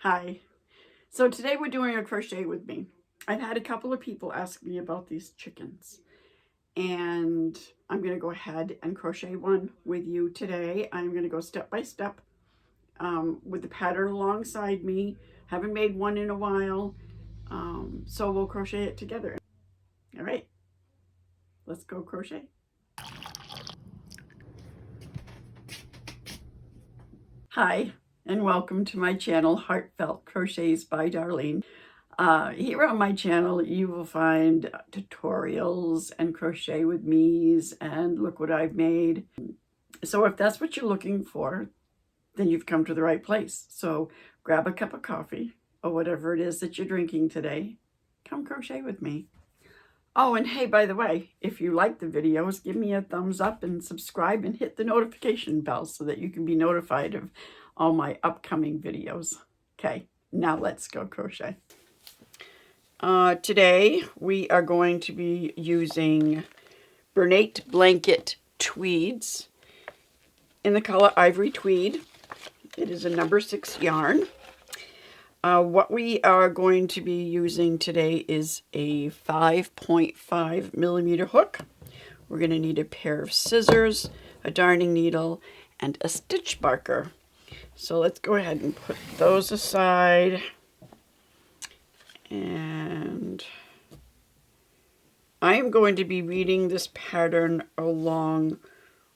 Hi. So today we're doing a crochet with me. I've had a couple of people ask me about these chickens, and I'm going to go ahead and crochet one with you today. I'm going to go step by step with the pattern alongside me. Haven't made one in a while, so we'll crochet it together. All right, let's go crochet. Hi, and welcome to my channel, Heartfelt Crochets by Darlene. Here on my channel, you will find tutorials and crochet with me's and look what I've made. So if that's what you're looking for, then you've come to the right place. So grab a cup of coffee or whatever it is that you're drinking today. Come crochet with me. Oh, and hey, by the way, if you like the videos, give me a thumbs up and subscribe and hit the notification bell so that you can be notified of all my upcoming videos. Okay, now let's go crochet. Today we are going to be using Bernat Blanket tweeds in the color Ivory Tweed. It is a number 6 yarn. What we are going to be using today is a 5.5 millimeter hook. We're going to need a pair of scissors, a darning needle, and a stitch marker. So let's go ahead and put those aside. And I am going to be reading this pattern along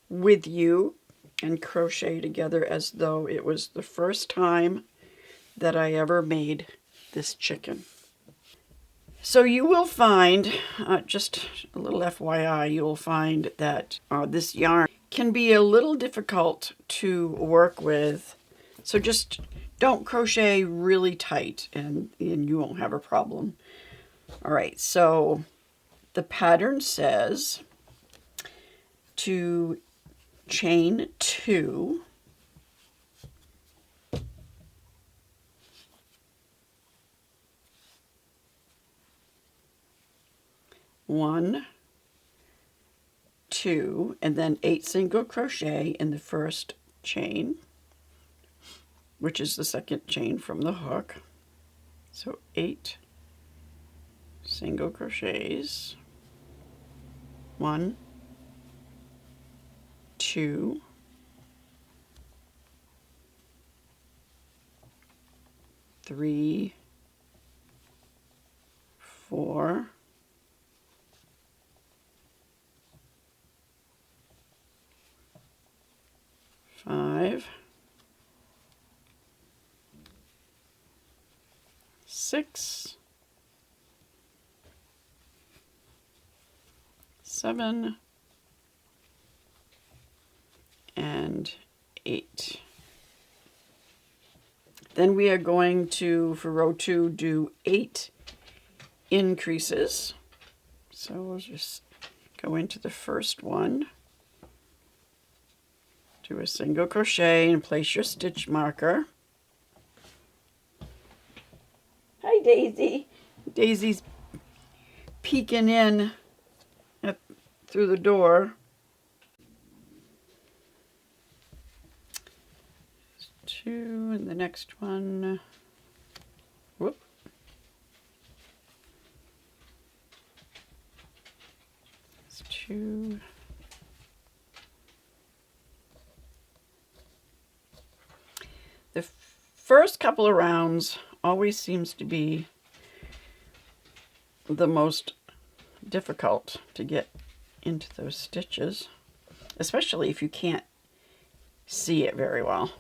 with you and crochet together as though it was the first time that I ever made this chicken. So you will find, just a little FYI, you will find that this yarn can be a little difficult to work with. So just don't crochet really tight and you won't have a problem. All right, so the pattern says to chain 2, one, 2, and then 8 single crochet in the first chain, which is the second chain from the hook. So 8 single crochets, 1, 2, 3, 4, 5, 6, 7, and 8. Then we are going to, for row 2, do 8 increases. So we'll just go into the first one, do a single crochet and place your stitch marker. Hi, Daisy. Daisy's peeking in through the door. 2, and the next one, whoop. It's 2. The first couple of rounds always seems to be the most difficult to get into those stitches, especially if you can't see it very well.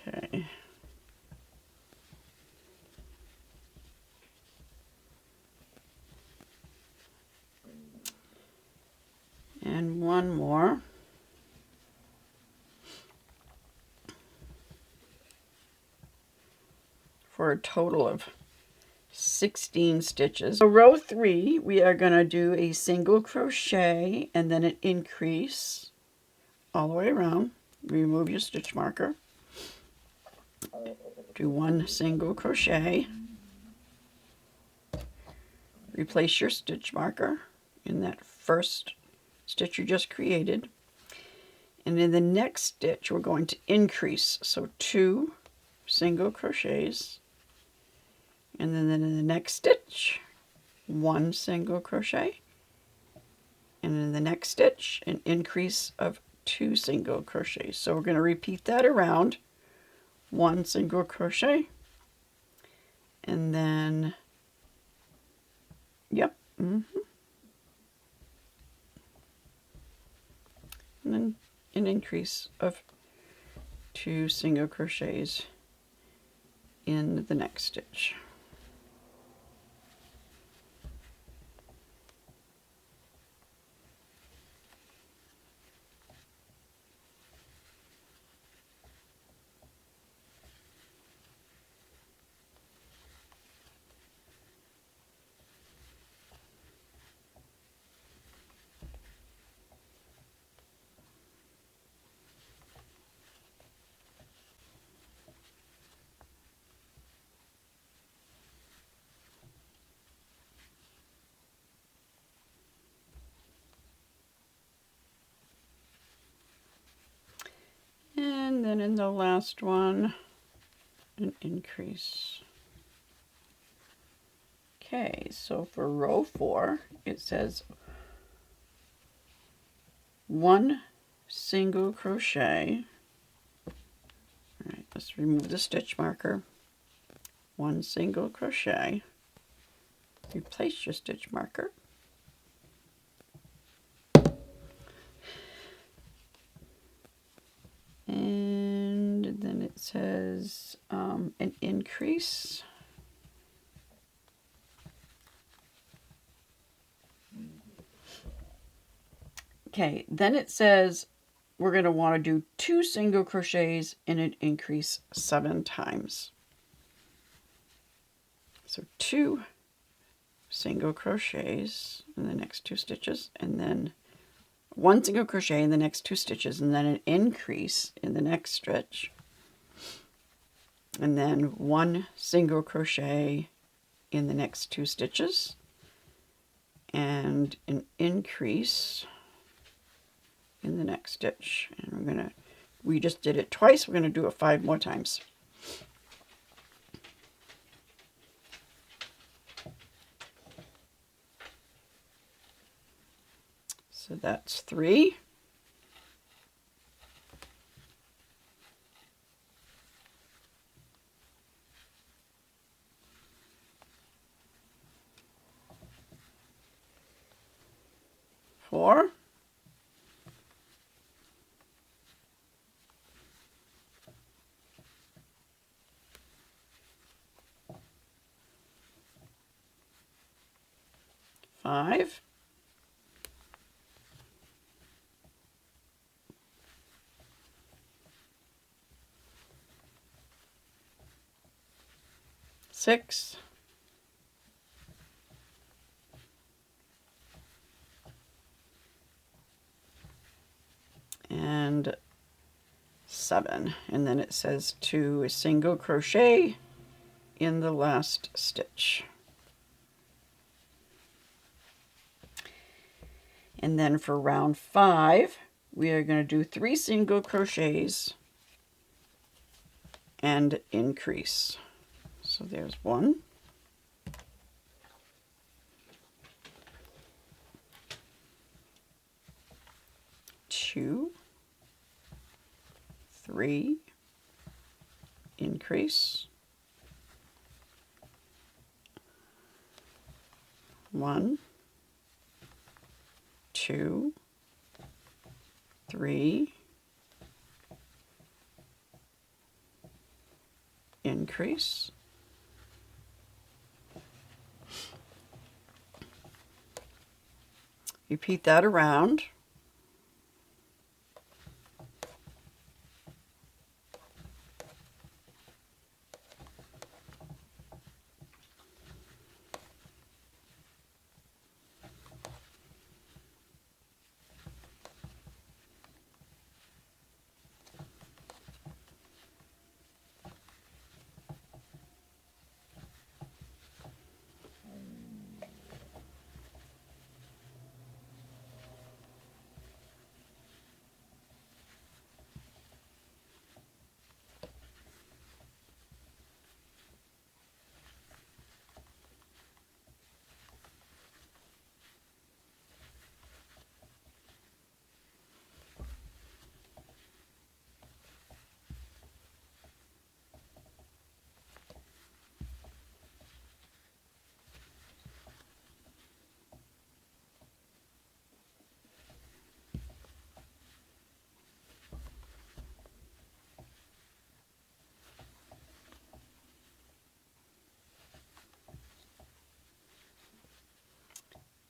Okay. And one more. For a total of 16 stitches. So row 3, we are going to do a single crochet and then an increase all the way around. remove your stitch marker, do 1 single crochet, replace your stitch marker in that first stitch you just created, and in the next stitch we're going to increase, so 2 single crochets, and then in the next stitch 1 single crochet, and in the next stitch an increase of 2 single crochets. So we're going to repeat that around, 1 single crochet, and then and then an increase of 2 single crochets in the next stitch. And then in the last one, an increase. Okay, so for row 4, it says 1 single crochet. All right, let's remove the stitch marker. 1 single crochet. Replace your stitch marker. And then it says an increase. Okay, then it says we're going to want to do 2 single crochets and an increase 7 times. So 2 single crochets in the next 2 stitches, and then 1 single crochet in the next 2 stitches, and then an increase in the next stitch, and then 1 single crochet in the next 2 stitches, and an increase in the next stitch. And we just did it twice, we're going to do it 5 more times. So that's 3. 4. 5. 6. And 7. And then it says 2 single crochet in the last stitch. And then for round 5, we are going to do 3 single crochets and increase. So there's 1, 2, 3, increase, 1, 2, 3, increase, repeat that around.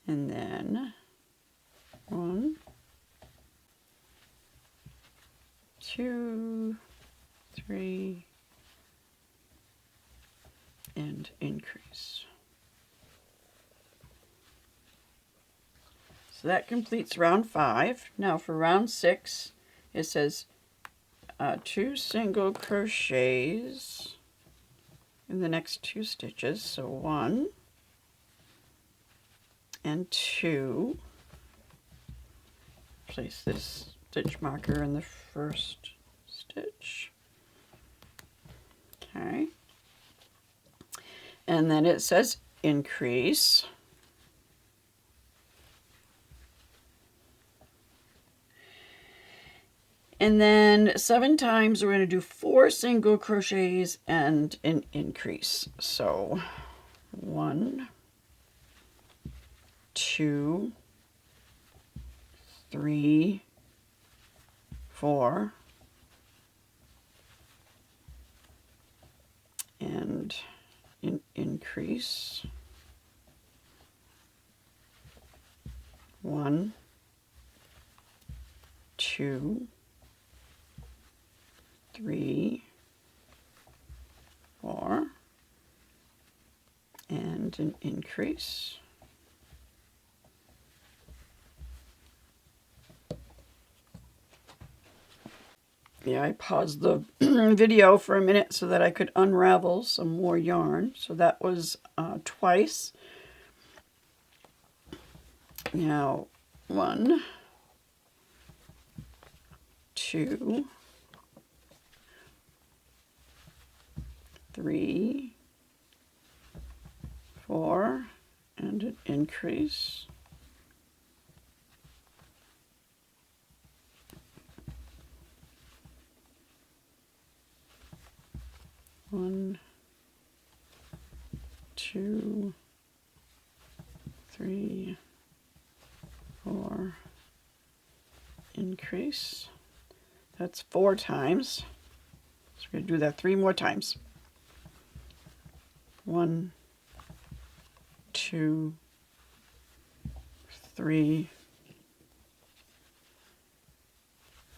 And then 1, 2, 3, and increase. So that completes round 5. Now for round 6, it says 2 single crochets in the next 2 stitches. So 1 and 2. Place this stitch marker in the first stitch. Okay. And then it says increase. And then 7 times we're going to do 4 single crochets and an increase. So 1, 2, 3, 4, and an increase. 1, 2, 3, 4, and an increase. Yeah, I paused the video for a minute so that I could unravel some more yarn. So that was twice. Now 1, 2, 3, 4, and an increase. 1, 2, 3, 4, increase. That's 4 times. So we're going to do that 3 more times. 1, 2, 3,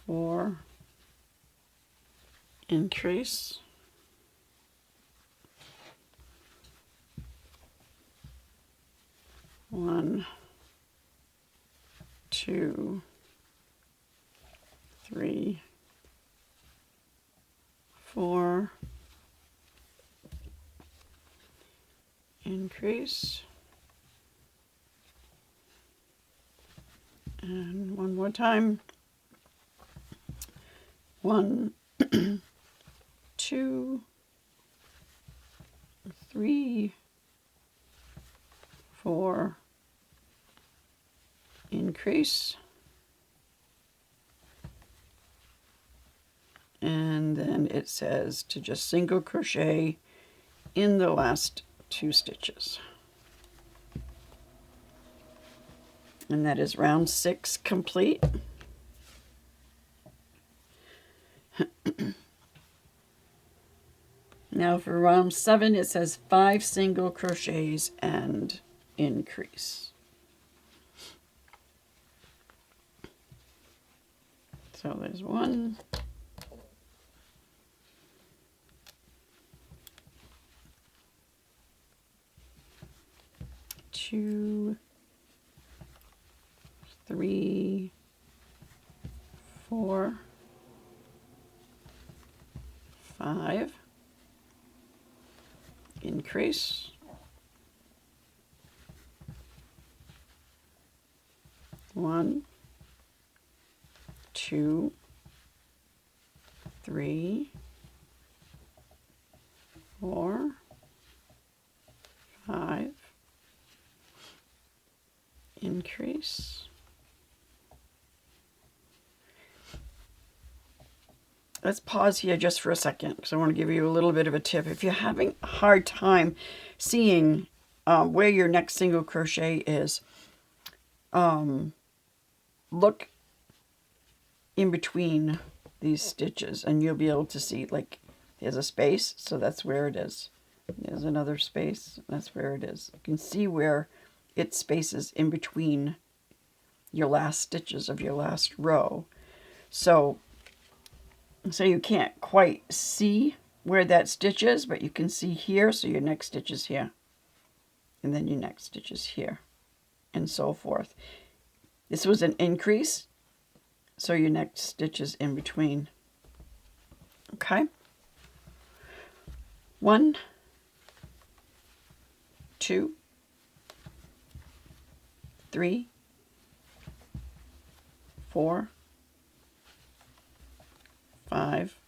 4, increase. 1, 2, 3, 4, increase, and one more time. 1, 2, 3, 4, increase, and then it says to just single crochet in the last 2 stitches. And that is round 6 complete. Now for round 7, it says 5 single crochets and increase. So there's 1, 2, 3, 4, 5, increase, 1, 2, 3, 4, 5, increase. Let's pause here just for a second because I want to give you a little bit of a tip. If you're having a hard time seeing where your next single crochet is, look in between these stitches and you'll be able to see, like, there's a space, so that's where it is. There's another space, that's where it is. You can see where its spaces in between your last stitches of your last row. So you can't quite see where that stitch is, but you can see here, so your next stitch is here. And then your next stitch is here, and so forth. This was an increase, so your next stitch is in between. Okay? 1, 2, 3, 4, 5,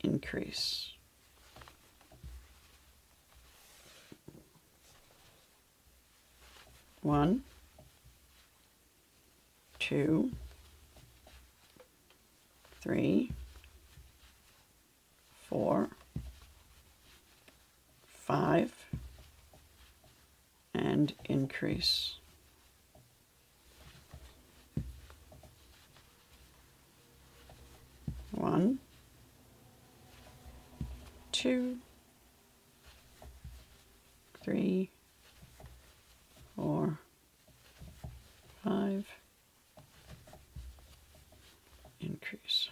increase. 1, 2, 3, 4, 5, and increase. 1, 2, 3, 4, 5, increase.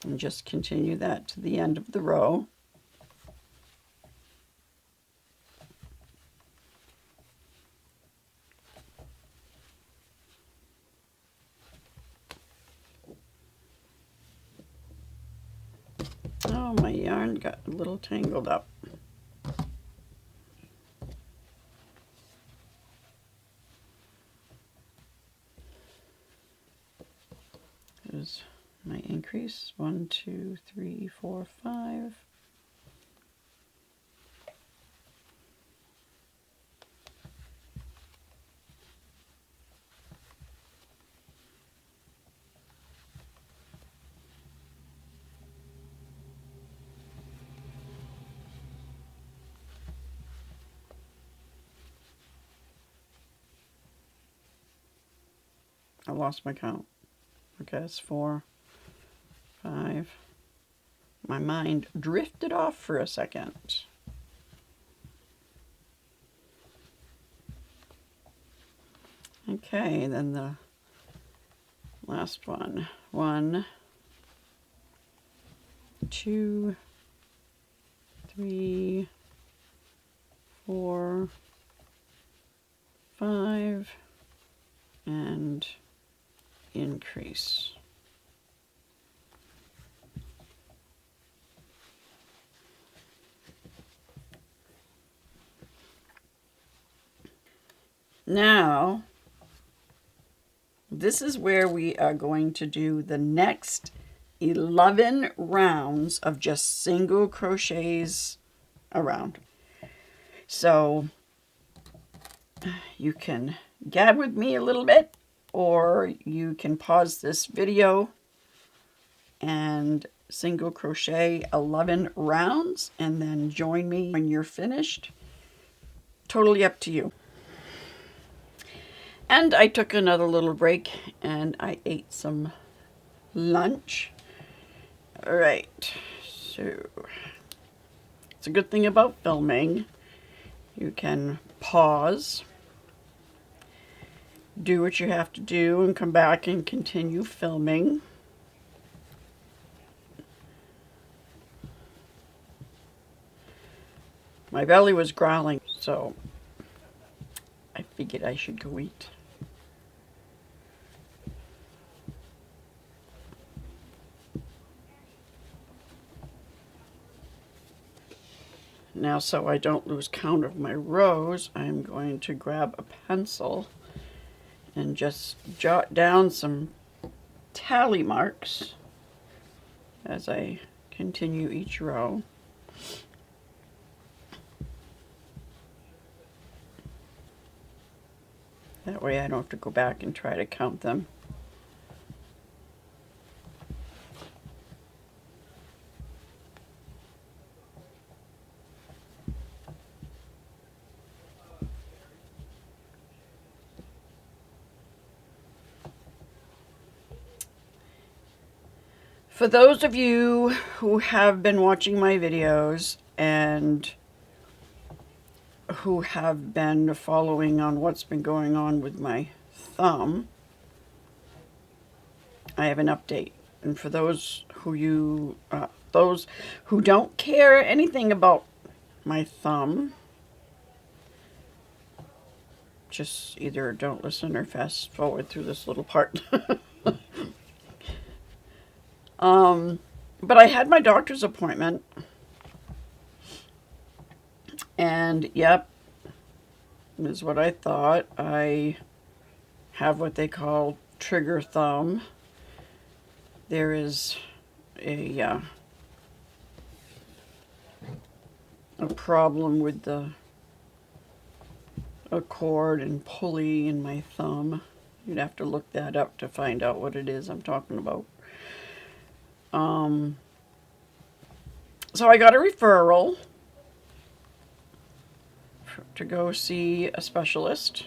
And just continue that to the end of the row. Oh, my yarn got a little tangled up. There's my increase. 1, 2, 3, 4, 5. I lost my count. Okay, it's 4, 5. My mind drifted off for a second. Okay, then the last one. 1, 2, 3, 4, 5, and increase. Now, this is where we are going to do the next 11 rounds of just single crochets around. So you can gab with me a little bit, or you can pause this video and single crochet 11 rounds and then join me when you're finished. Totally up to you. And I took another little break and I ate some lunch. All right, so it's a good thing about filming. You can pause, do what you have to do, and come back and continue filming. My belly was growling, so I figured I should go eat. Now, so I don't lose count of my rows, I'm going to grab a pencil and just jot down some tally marks as I continue each row. That way I don't have to go back and try to count them. For those of you who have been watching my videos and who have been following on what's been going on with my thumb, I have an update. And for those who don't care anything about my thumb, just either don't listen or fast forward through this little part. But I had my doctor's appointment, and yep, is what I thought. I have what they call trigger thumb. There is a problem with the cord and pulley in my thumb. You'd have to look that up to find out what it is I'm talking about. So I got a referral to go see a specialist,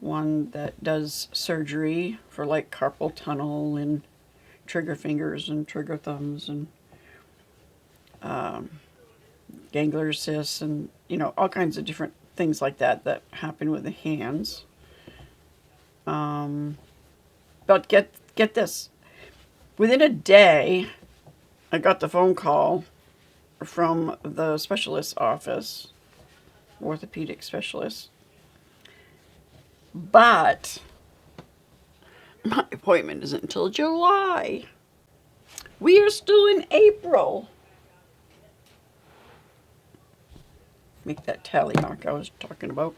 one that does surgery for like carpal tunnel and trigger fingers and trigger thumbs and gangler cysts and, you know, all kinds of different things like that that happen with the hands. But get this. Within a day, I got the phone call from the specialist's office, orthopedic specialist. But my appointment isn't until July. We are still in April. Make that tally mark I was talking about.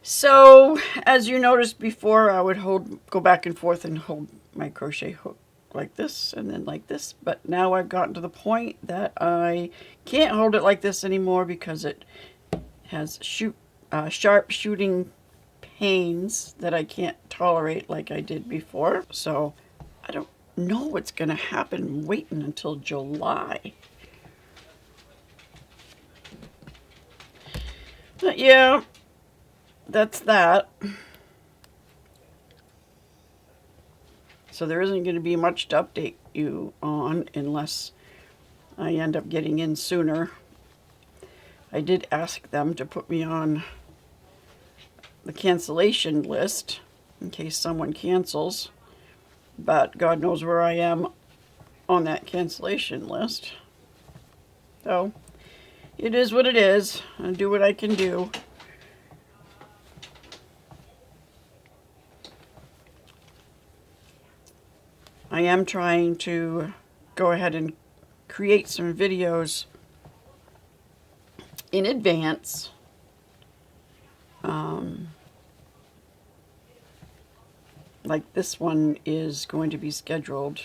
So, as you noticed before, I would go back and forth and hold my crochet hook like this and then like this. But now I've gotten to the point that I can't hold it like this anymore because it has sharp shooting pains that I can't tolerate like I did before. So, I don't know what's going to happen waiting until July. But yeah, that's that. So there isn't going to be much to update you on unless I end up getting in sooner. I did ask them to put me on the cancellation list in case someone cancels, but God knows where I am on that cancellation list. So it is what it is. I'll do what I can do. I am trying to go ahead and create some videos in advance. Like this one is going to be scheduled.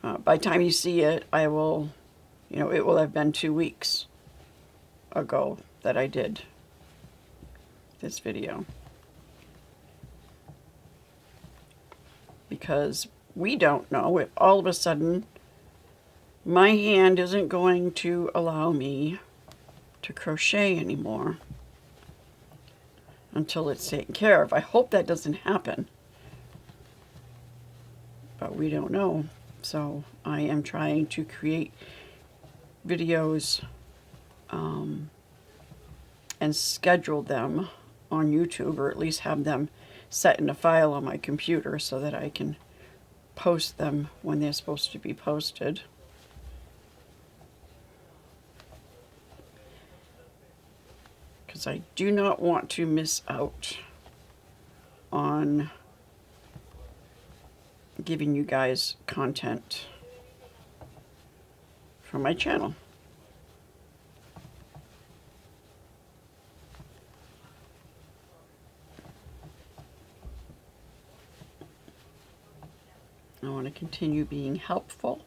By the time you see it, it will have been 2 weeks ago that I did this video. Because we don't know if all of a sudden my hand isn't going to allow me to crochet anymore until it's taken care of. I hope that doesn't happen, but we don't know. So I am trying to create videos and schedule them on YouTube, or at least have them set in a file on my computer so that I can post them when they're supposed to be posted. Because I do not want to miss out on giving you guys content from my channel. I want to continue being helpful.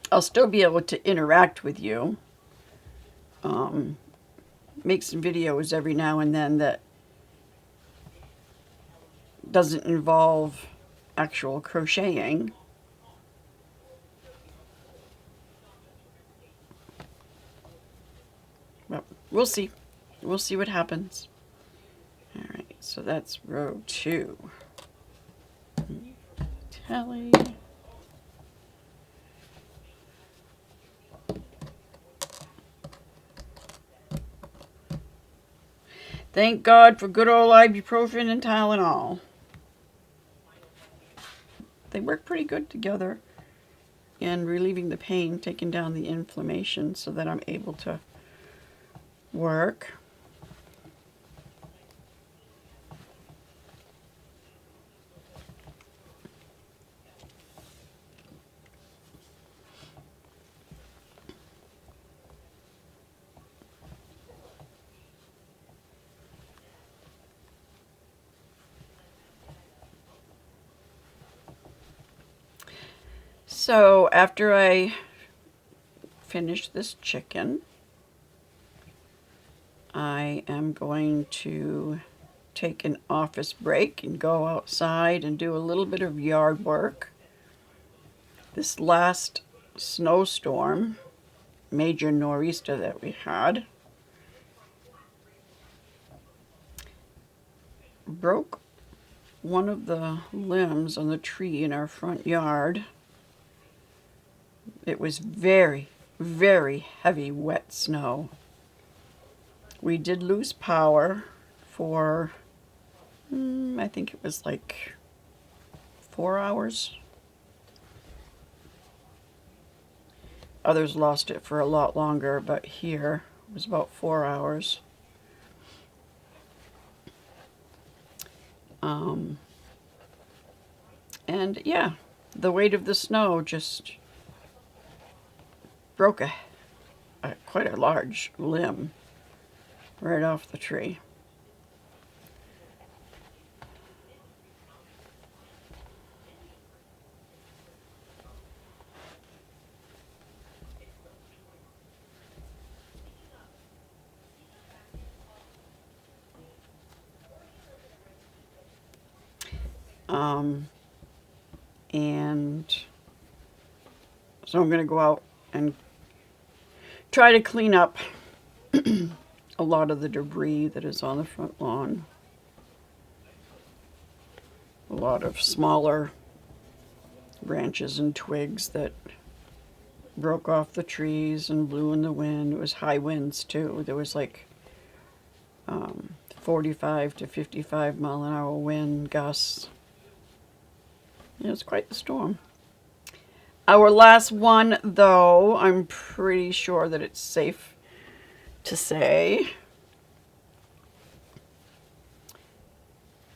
I'll still be able to interact with you. Make some videos every now and then that doesn't involve actual crocheting. But we'll see. We'll see what happens. All right, so that's row 2. tally. Thank God for good old ibuprofen and Tylenol. They work pretty good together in relieving the pain, taking down the inflammation so that I'm able to work. So after I finish this chicken, I am going to take an office break and go outside and do a little bit of yard work. This last snowstorm, major nor'easter that we had, broke one of the limbs on the tree in our front yard. It was very, very heavy, wet snow. We did lose power for, I think it was like 4 hours. Others lost it for a lot longer, but here it was about 4 hours. And yeah, the weight of the snow just broke quite a large limb right off the tree. And so I'm going to go out and try to clean up a lot of the debris that is on the front lawn. A lot of smaller branches and twigs that broke off the trees and blew in the wind. It was high winds too. There was like 45 to 55 mile an hour wind gusts. It was quite the storm. Our last one, though, I'm pretty sure that it's safe to say,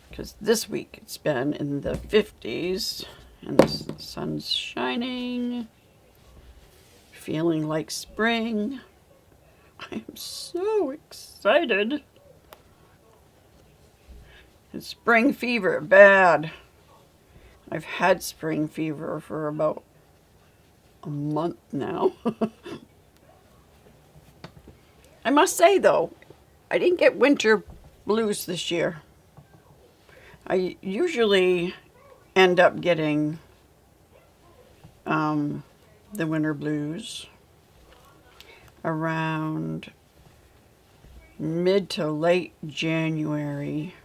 because this week it's been in the 50s and the sun's shining, feeling like spring. I am so excited. It's spring fever, bad. I've had spring fever for about a month now. I must say though, I didn't get winter blues this year. I usually end up getting the winter blues around mid to late January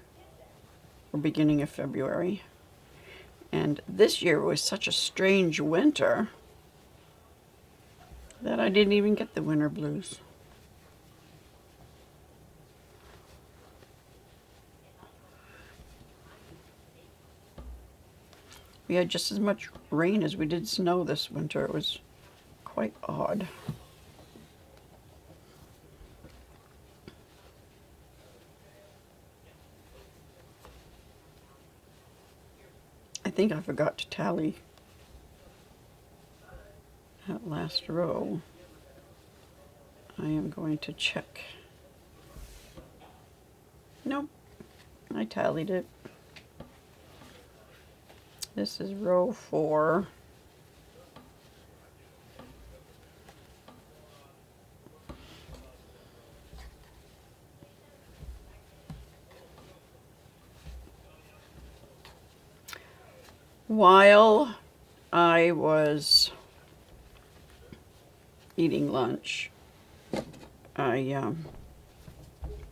or beginning of February. And this year was such a strange winter that I didn't even get the winter blues. We had just as much rain as we did snow this winter. It was quite odd. I think I forgot to tally that last row. I am going to check. Nope, I tallied it. This is row 4. While I was eating lunch, I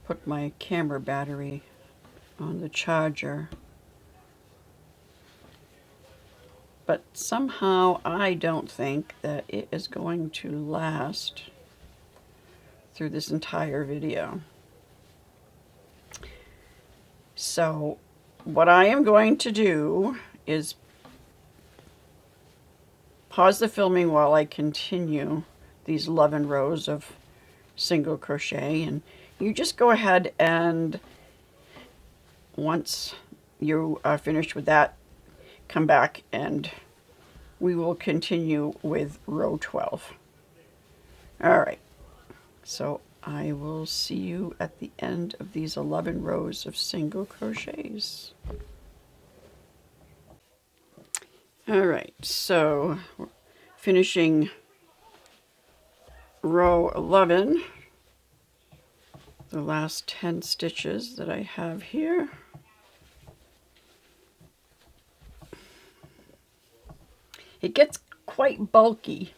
put my camera battery on the charger. but somehow I don't think that it is going to last through this entire video. So what I am going to do is pause the filming while I continue these 11 rows of single crochet, and you just go ahead and once you are finished with that, come back and we will continue with row 12. All right, so I will see you at the end of these 11 rows of single crochets. All right, so we're finishing row 11, the last 10 stitches that I have here. It gets quite bulky.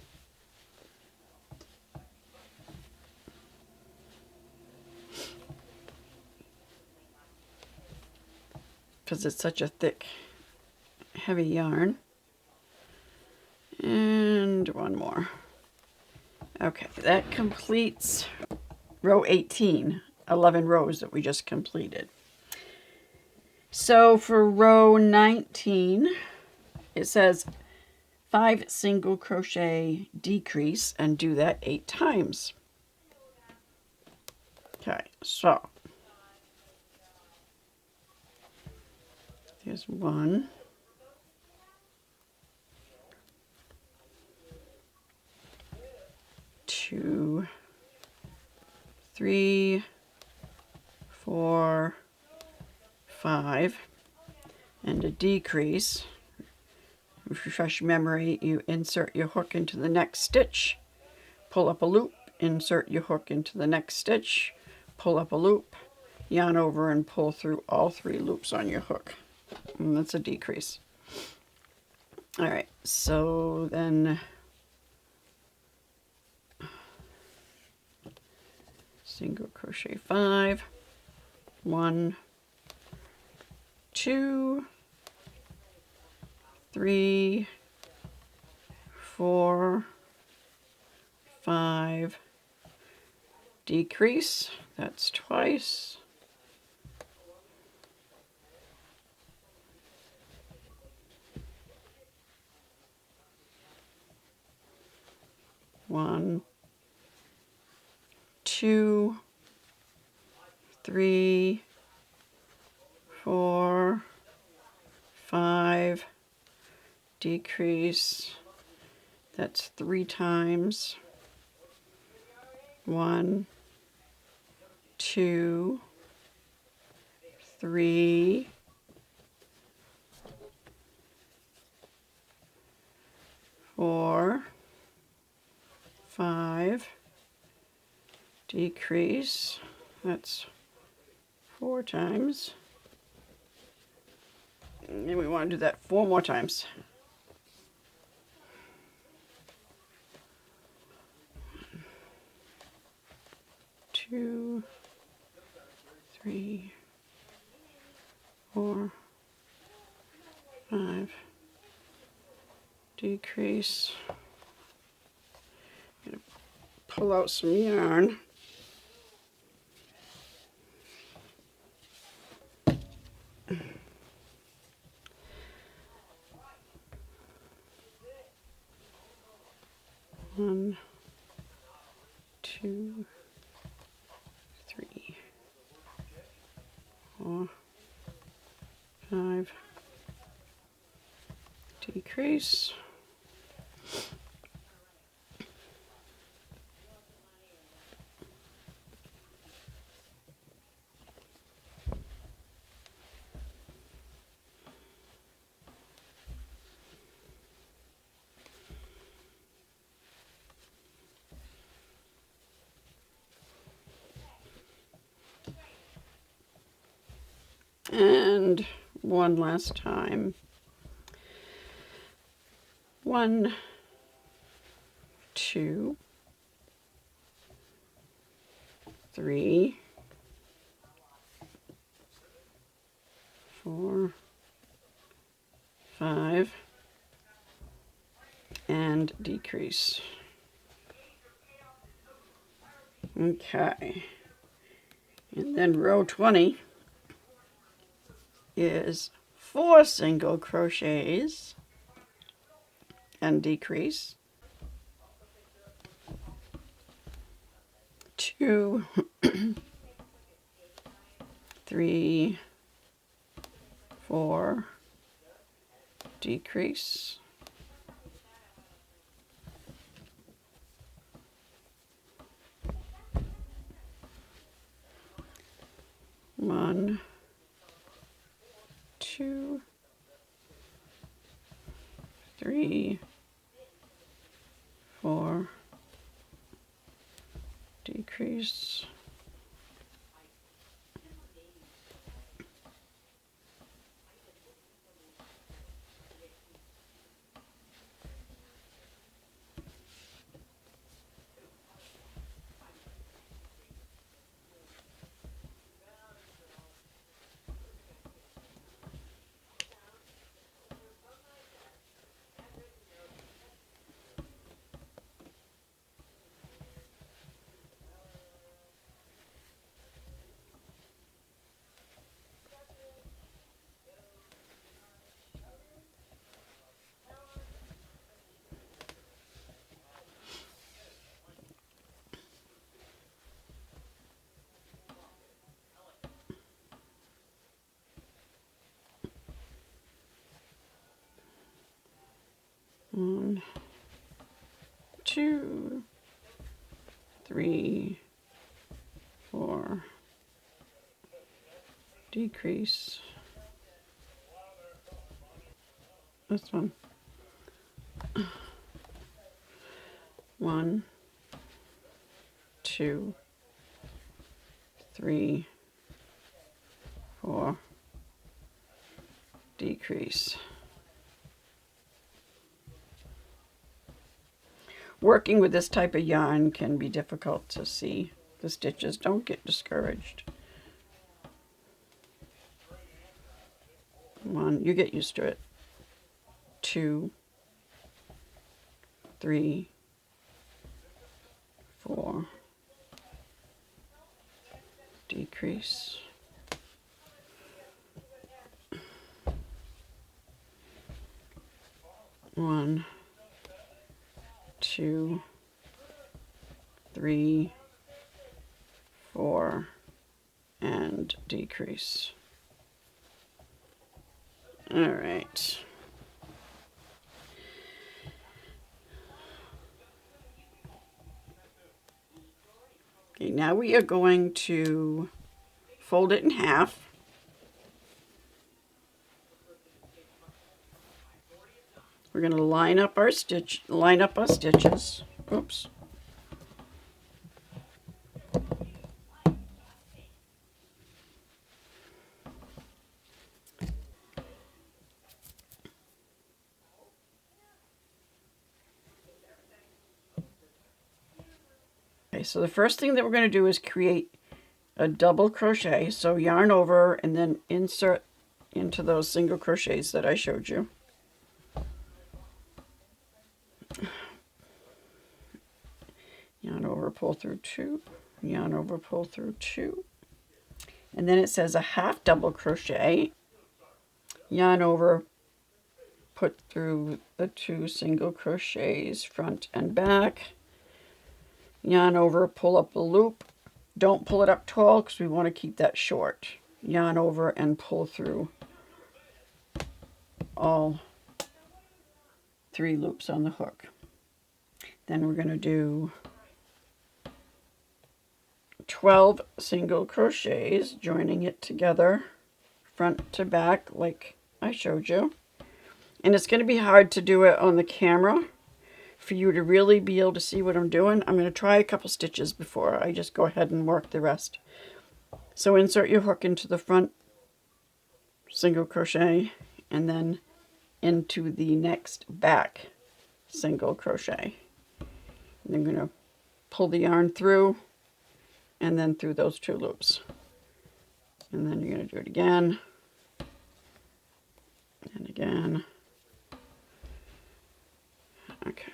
Because it's such a thick, heavy yarn. And one more. Okay, that completes row 18, 11 rows that we just completed. So for row 19, it says 5 single crochet decrease, and do that 8 times. Okay, so there's 1, 2, 3, 4, 5, and a decrease. Refresh memory, you insert your hook into the next stitch, pull up a loop, insert your hook into the next stitch, pull up a loop, yarn over and pull through all 3 loops on your hook. And that's a decrease. All right, so then single crochet 5, 1, 2, 3, 4, 5, decrease, that's twice, 1, 2, 3, 4, 5, decrease, that's 3 times, 1, 2, 3, 4, 5, decrease, that's 4 times, and we want to do that 4 more times. 2, 3, 4, 5, decrease. I'm going to pull out some yarn. One, 2, 3, 4, 5, decrease. And one last time. 1, 2, 3, 4, 5, and decrease. Okay, and then row 20 is 4 single crochets and decrease, 2, 3, 4, decrease, 1, 2, 3, 4, decrease, 1, 2, 3, 4, decrease, this one, 1, 2, 3, 4, decrease. Working with this type of yarn can be difficult to see the stitches. Don't get discouraged. 1, you get used to it. 2, 3, 4, decrease. 1, 2, 3, 4, and decrease. All right. Okay, now we are going to fold it in half. We're going to line up our stitches. Oops. Okay, so the first thing that we're going to do is create a double crochet. So yarn over and then insert into those single crochets that I showed you. Yarn over, pull through 2, yarn over, pull through 2. And then it says a half double crochet, yarn over, put through the 2 single crochets front and back, yarn over, pull up the loop. Don't pull it up tall because we want to keep that short. Yarn over and pull through all 3 loops on the hook. Then we're going to do 12 single crochets, joining it together front to back like I showed you. And it's going to be hard to do it on the camera for you to really be able to see what I'm doing. I'm going to try a couple stitches before I just go ahead and work the rest. So insert your hook into the front single crochet and then into the next back single crochet. And I'm going to pull the yarn through and then through those 2 loops. And then you're going to do it again and again Okay.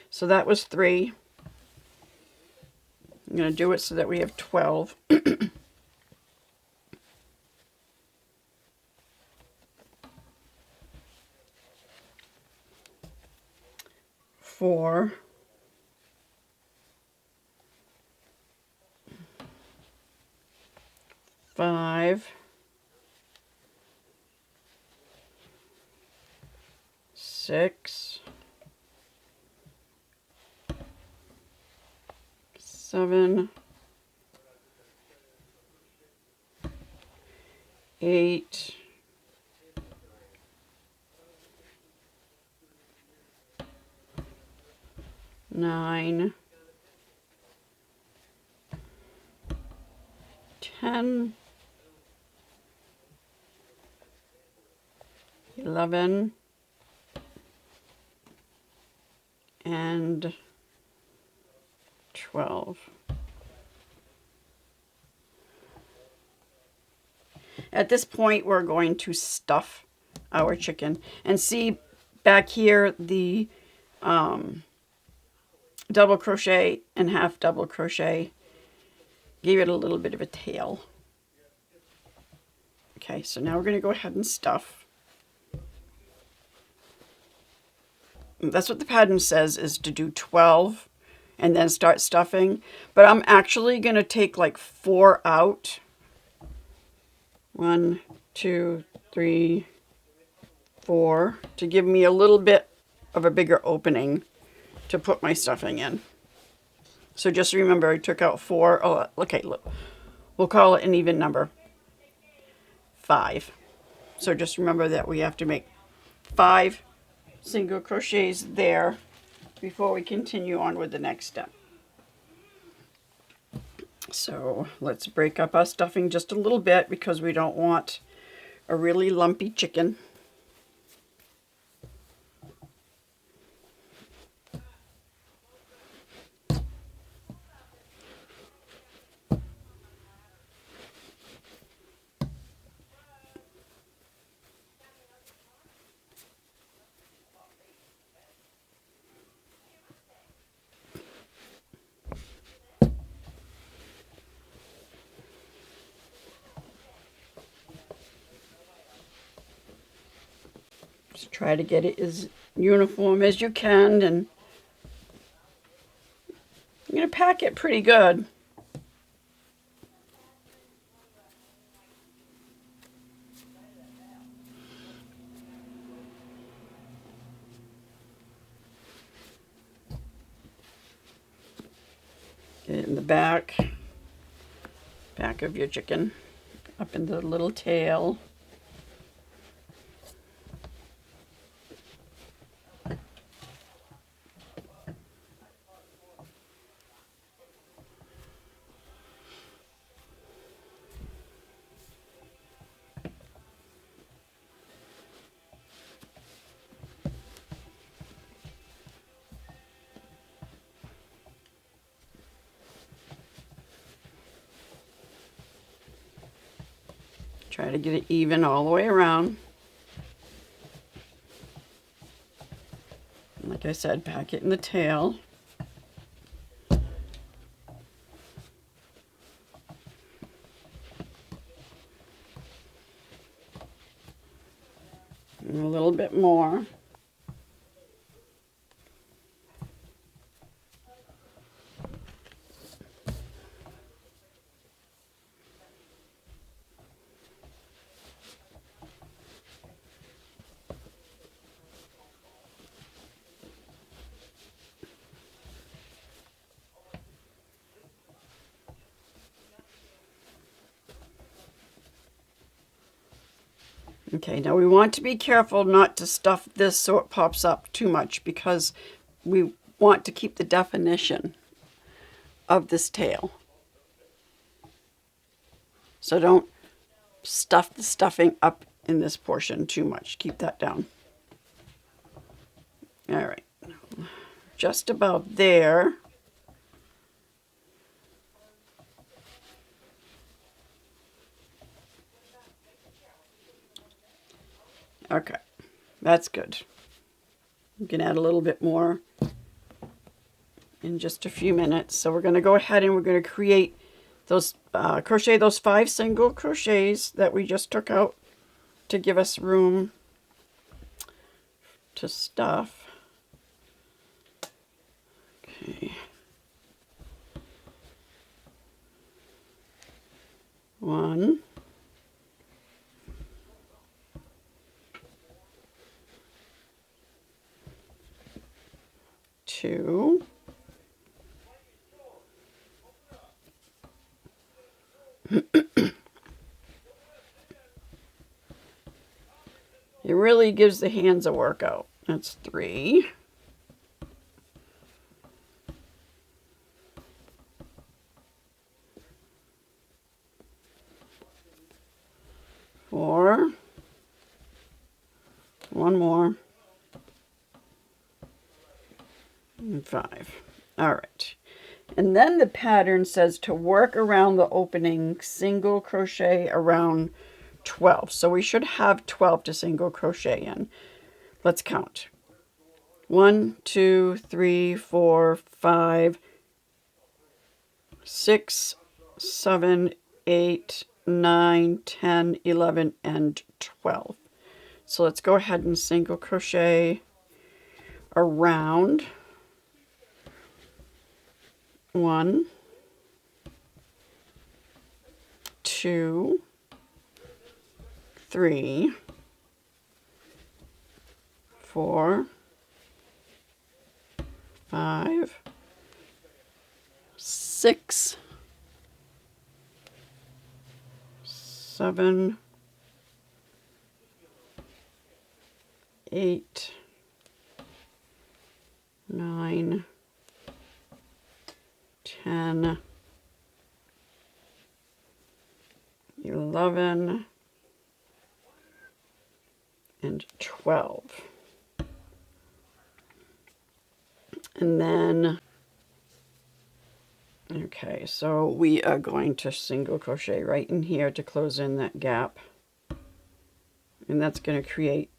So that was 3. I'm going to do it so that we have 12. 4. 5. 6. 7. 8. 9. 10. 11. And 12. At this point, we're going to stuff our chicken. And see back here, the double crochet and half double crochet gave it a little bit of a tail. Okay, so now we're going to go ahead and stuff. That's what the pattern says, is to do 12 and then start stuffing. But I'm actually going to take like 4 out. 1, 2, 3, 4 to give me a little bit of a bigger opening to put my stuffing in. So just remember, I took out 4. Oh, okay, look. We'll call it an even number. 5. So just remember that we have to make 5 single crochets there before we continue on with the next step. So let's break up our stuffing just a little bit because we don't want a really lumpy chicken. Just try to get it as uniform as you can, and I'm going to pack it pretty good. Get it in the back of your chicken, up in the little tail. Try to get it even all the way around. And like I said, pack it in the tail. And a little bit more. Okay, now we want to be careful not to stuff this so it pops up too much, because we want to keep the definition of this tail. So don't stuff the stuffing up in this portion too much. Keep that down. All right, just about there. Okay, that's good. You can add a little bit more in just a few minutes. So we're going to go ahead and we're going to create those, crochet those 5 single crochets that we just took out to give us room to stuff. Okay. 1, 2, 3. It really gives the hands a workout. That's 3. 4. 1 more. And 5. All right. And then the pattern says to work around the opening, single crochet around 12. So we should have 12 to single crochet in. Let's count. 1, 2, 3, 4, 5, 6, 7, 8, 9, 10, 11, and 12. So let's go ahead and single crochet around 1, 2, 3, 4, 5, 6, 7, 8, 9, 10, 11, and 12. And then, okay, so we are going to single crochet right in here to close in that gap. And that's going to create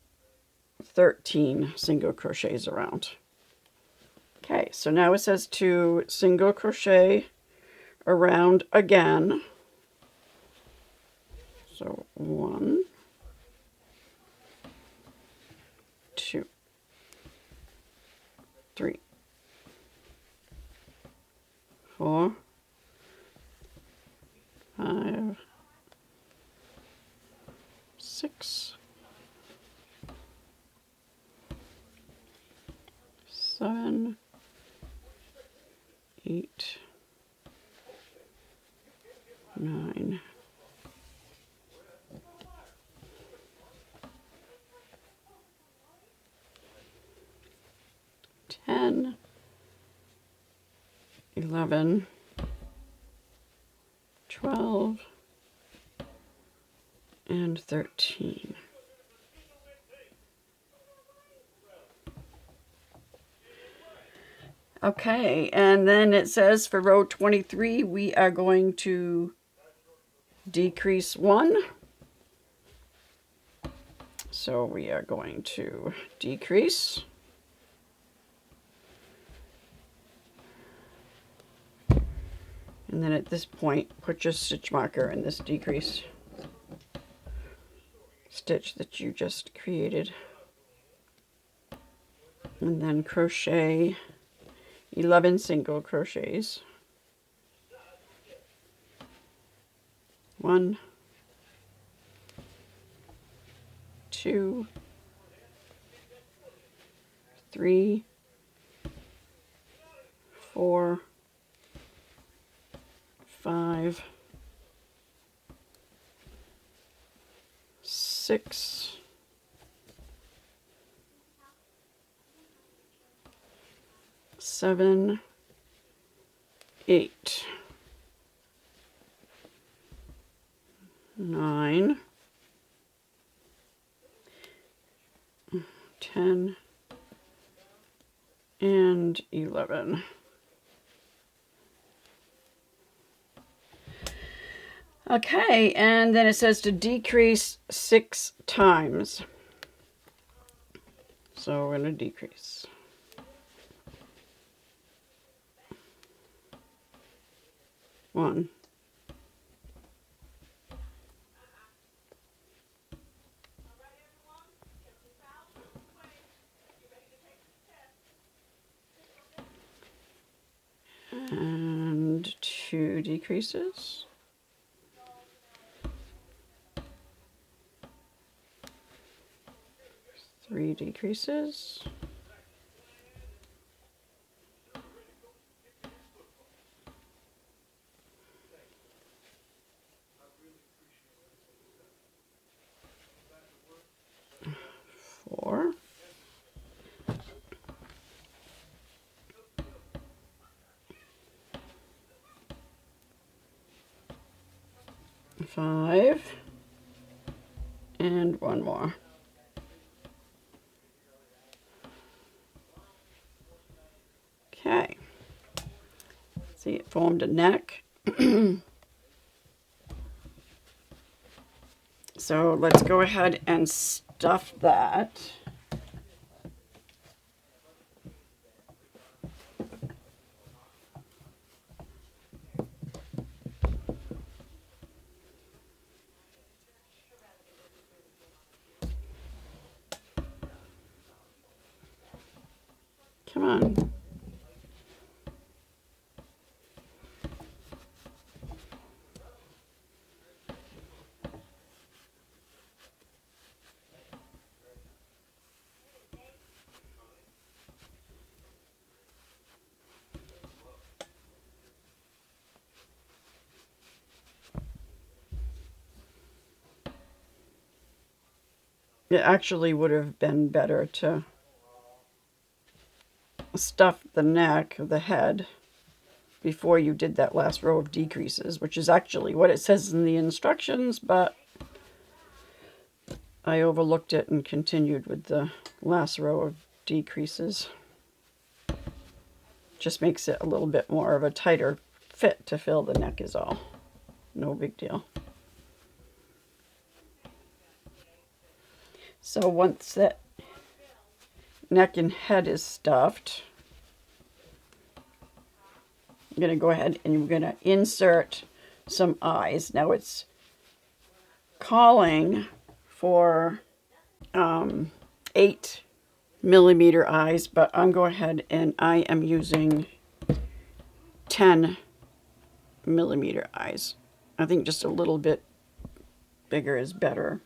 13 single crochets around. Okay, so now it says to single crochet around again. So 1, 2, 3, 4, 5, 6, 7, 8, 9, 10, 11, 12, and 13. Okay, and then it says for row 23, we are going to decrease 1. So we are going to decrease. And then at this point, put your stitch marker in this decrease stitch that you just created. And then crochet 11 single crochets. 1, 2, 3, 4, 5, 6, 7, 8, 9, 10, and 11. Okay, and then it says to decrease 6 times. So we're going to decrease. One. And 2 decreases. 3 decreases. 4. 5. And 1 more. Okay. See, it formed a neck. So let's go ahead and stuff that. Come on. It actually would have been better to stuff the neck, the head, before you did that last row of decreases, which is actually what it says in the instructions, but I overlooked it and continued with the last row of decreases. Just makes it a little bit more of a tighter fit to fill the neck is all. No big deal. So once that neck and head is stuffed, I'm going to go ahead and we're going to insert some eyes. Now it's calling for 8mm eyes, but I'm going ahead and I am using 10mm eyes. I think just a little bit bigger is better.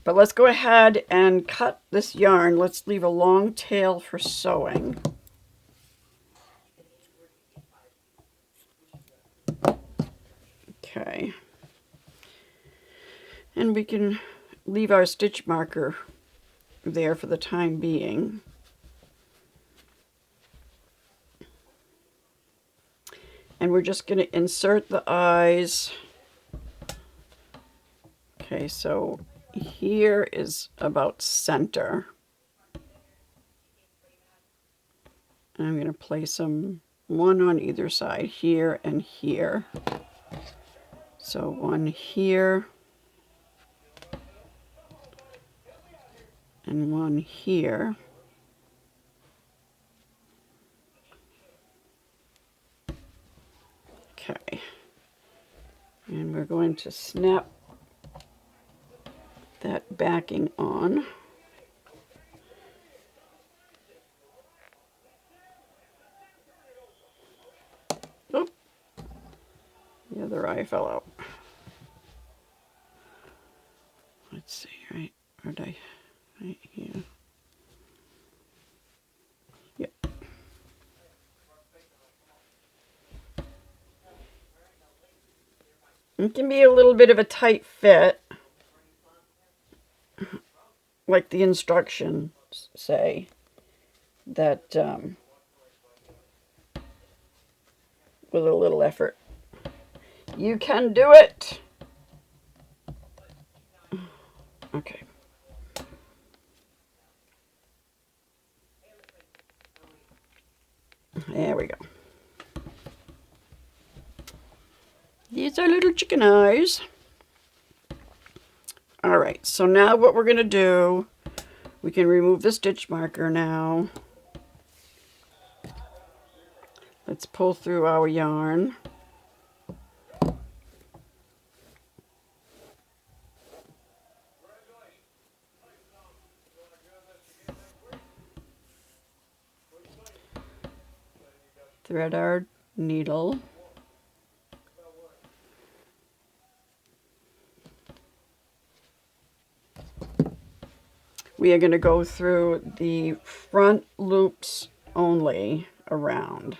But let's go ahead and cut this yarn. Let's leave a long tail for sewing. Okay. And we can leave our stitch marker there for the time being. And we're just going to insert the eyes. Okay, so here is about center. And I'm going to place them one on either side, here and here. So one here and one here. Okay. And we're going to snap that backing on. Oh, the other eye fell out. Let's see, right? Where'd I? Right here. Yep. It can be a little bit of a tight fit, like the instructions say, that with a little effort, you can do it. Okay. There we go. These are little chicken eyes. All right, so now what we're going to do, We can remove the stitch marker now. Let's pull through our yarn. Thread our needle. We are going to go through the front loops only around.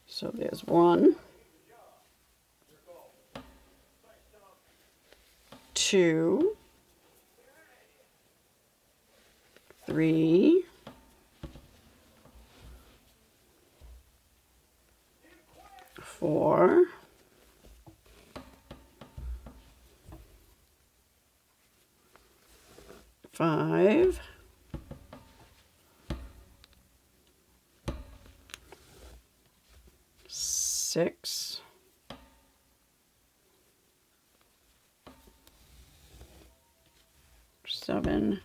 So there's 1, 2, 3, 4, 5, 6, 7,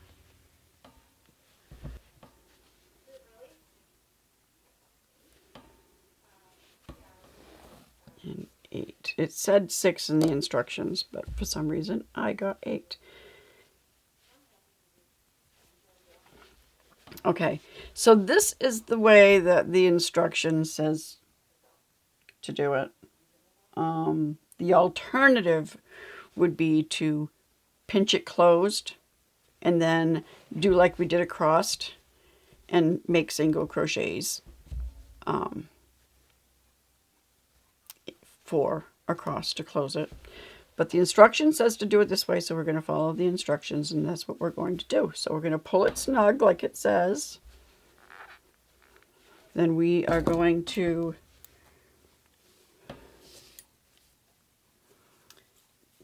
and 8. It said 6 in the instructions, but for some reason I got 8. Okay, so this is the way that the instruction says to do it. The alternative would be to pinch it closed and then do like we did across and make single crochets for across to close it. But the instruction says to do it this way, so we're going to follow the instructions, and that's what we're going to do. So we're going to pull it snug like it says. Then we are going to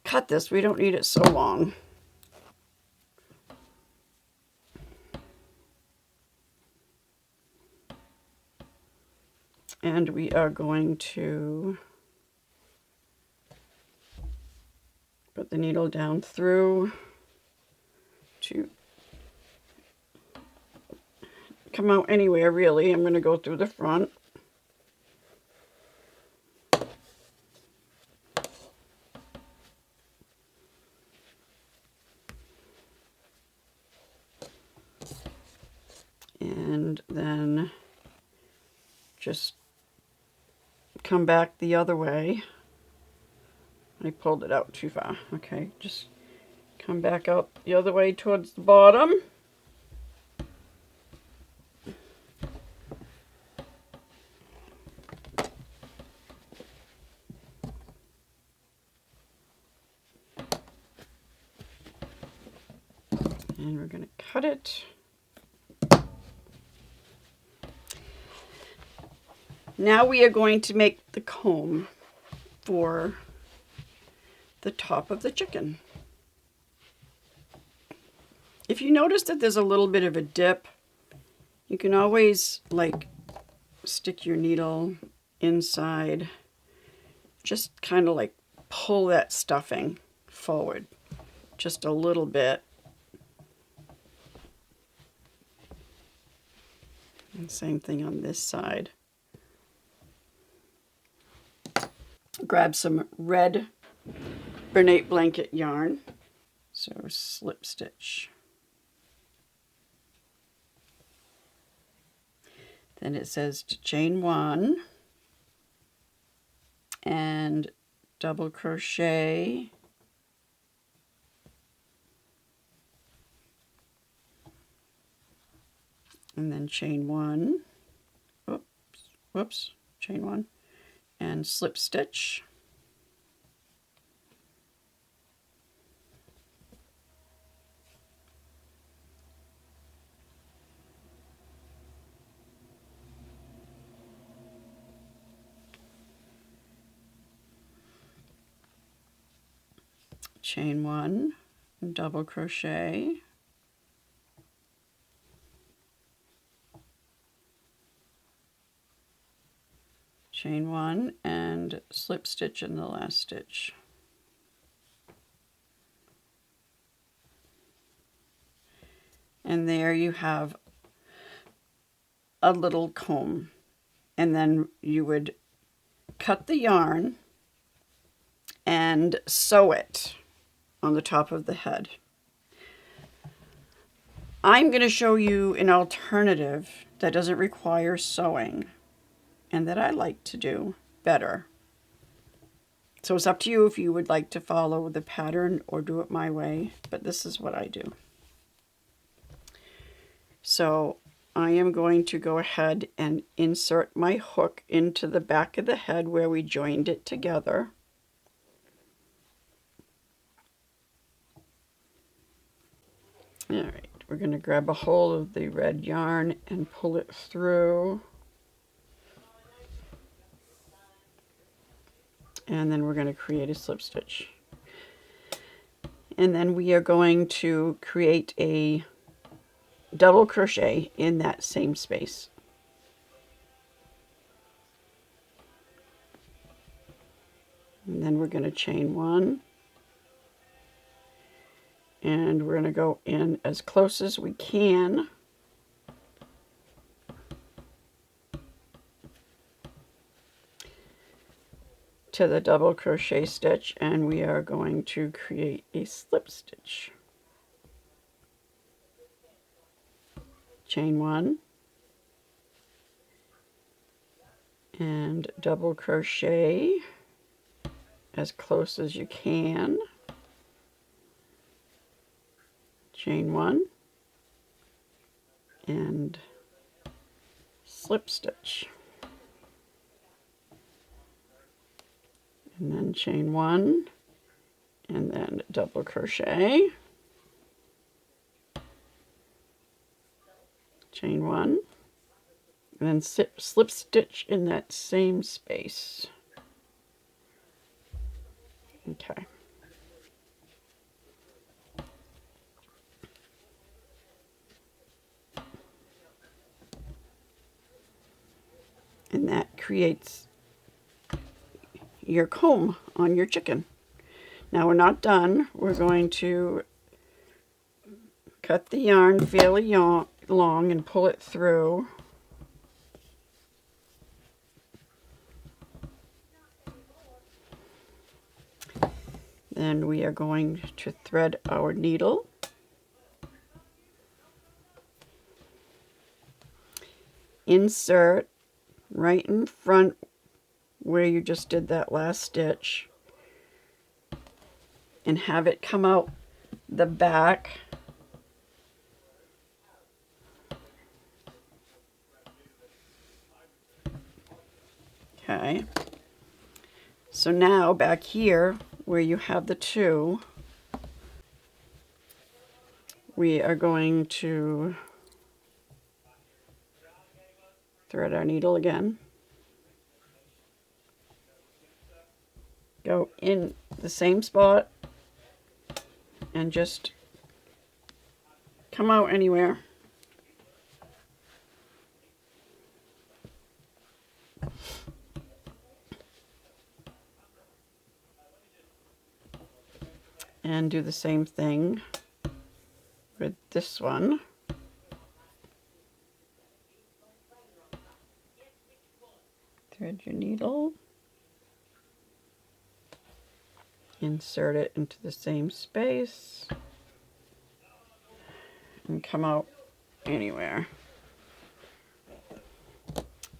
cut this. We don't need it so long. And we are going to put the needle down through to come out anywhere really. I'm going to go through the front. And then just come back the other way. I pulled it out too far. Okay, just come back out the other way towards the bottom. And we're going to cut it. Now we are going to make the comb for the top of the chicken. If you notice that there's a little bit of a dip, you can always like stick your needle inside, just kind of like pull that stuffing forward just a little bit. And same thing on this side. Grab some red Bernat Blanket yarn. So slip stitch. Then it says to chain 1 and double crochet and then chain 1. Whoops, chain 1 and slip stitch. Chain 1 and double crochet, chain 1 and slip stitch in the last stitch. And there you have a little comb. And then you would cut the yarn and sew it on the top of the head. I'm going to show you an alternative that doesn't require sewing and that I like to do better. So it's up to you if you would like to follow the pattern or do it my way, but this is what I do. So I am going to go ahead and insert my hook into the back of the head where we joined it together. All right, we're going to grab a hold of the red yarn and pull it through. And then we're going to create a slip stitch. And then we are going to create a double crochet in that same space. And then we're going to chain one. And we're going to go in as close as we can. To the double crochet stitch, and we are going to create a slip stitch. Chain one. And double crochet as close as you can. Chain one and slip stitch, and then chain one and then double crochet, chain one, and then slip stitch in that same space. Okay. And that creates your comb on your chicken. Now we're not done. We're going to cut the yarn fairly long and pull it through. Then we are going to thread our needle. Insert right in front where you just did that last stitch and have it come out the back. Okay. So now back here where you have the two, we are going to thread our needle again. Go in the same spot and just come out anywhere. And do the same thing with this one. Thread your needle. Insert it into the same space. And come out anywhere.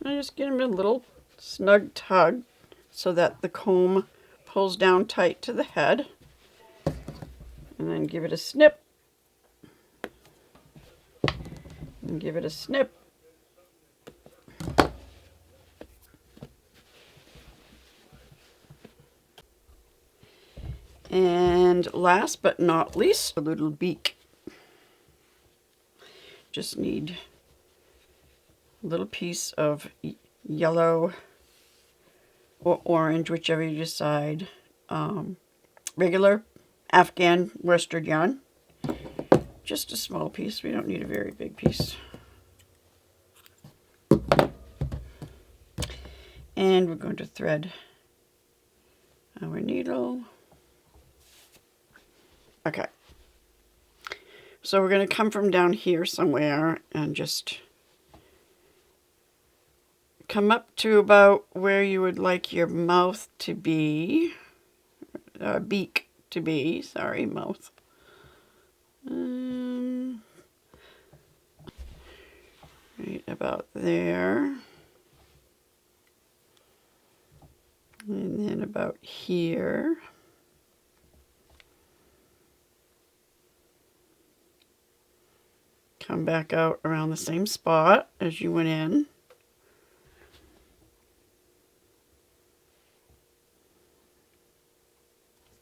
And just give them a little snug tug so that the comb pulls down tight to the head. And then give it a snip. And give it a snip. And last but not least, a little beak. Just need a little piece of yellow or orange, whichever you decide. Regular Afghan worsted yarn. Just a small piece. We don't need a very big piece. And we're going to thread our needle. Okay. So we're going to come from down here somewhere and just come up to about where you would like your mouth to be, beak to be, sorry, mouth. Right about there. And then about here. Come back out around the same spot as you went in.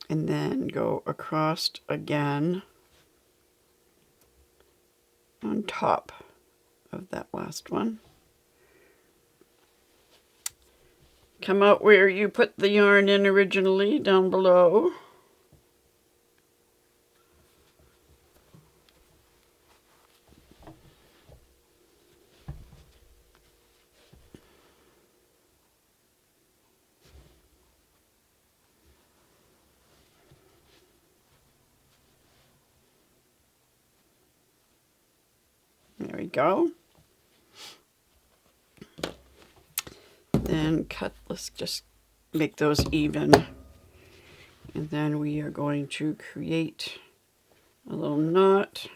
And then go across again on top of that last one. Come out where you put the yarn in originally, down below. There we go. Then cut, let's just make those even. And then we are going to create a little knot.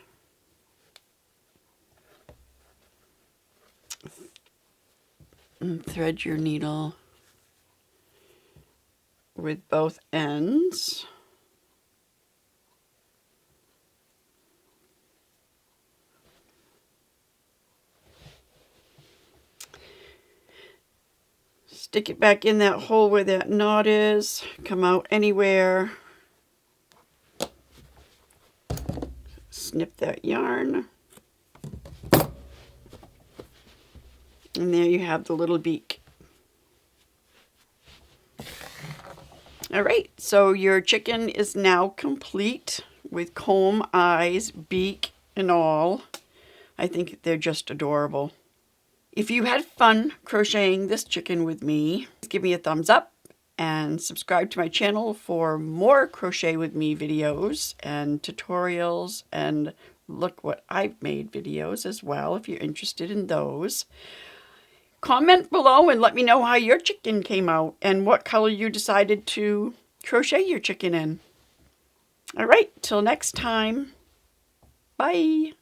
And thread your needle with both ends. Stick it back in that hole where that knot is. Come out anywhere. Snip that yarn. And there you have the little beak. All right, so your chicken is now complete with comb, eyes, beak, and all. I think they're just adorable. If you had fun crocheting this chicken with me, give me a thumbs up and subscribe to my channel for more crochet with me videos and tutorials, and look what I've made videos as well if you're interested in those. Comment below and let me know how your chicken came out and what color you decided to crochet your chicken in. All right, till next time. Bye.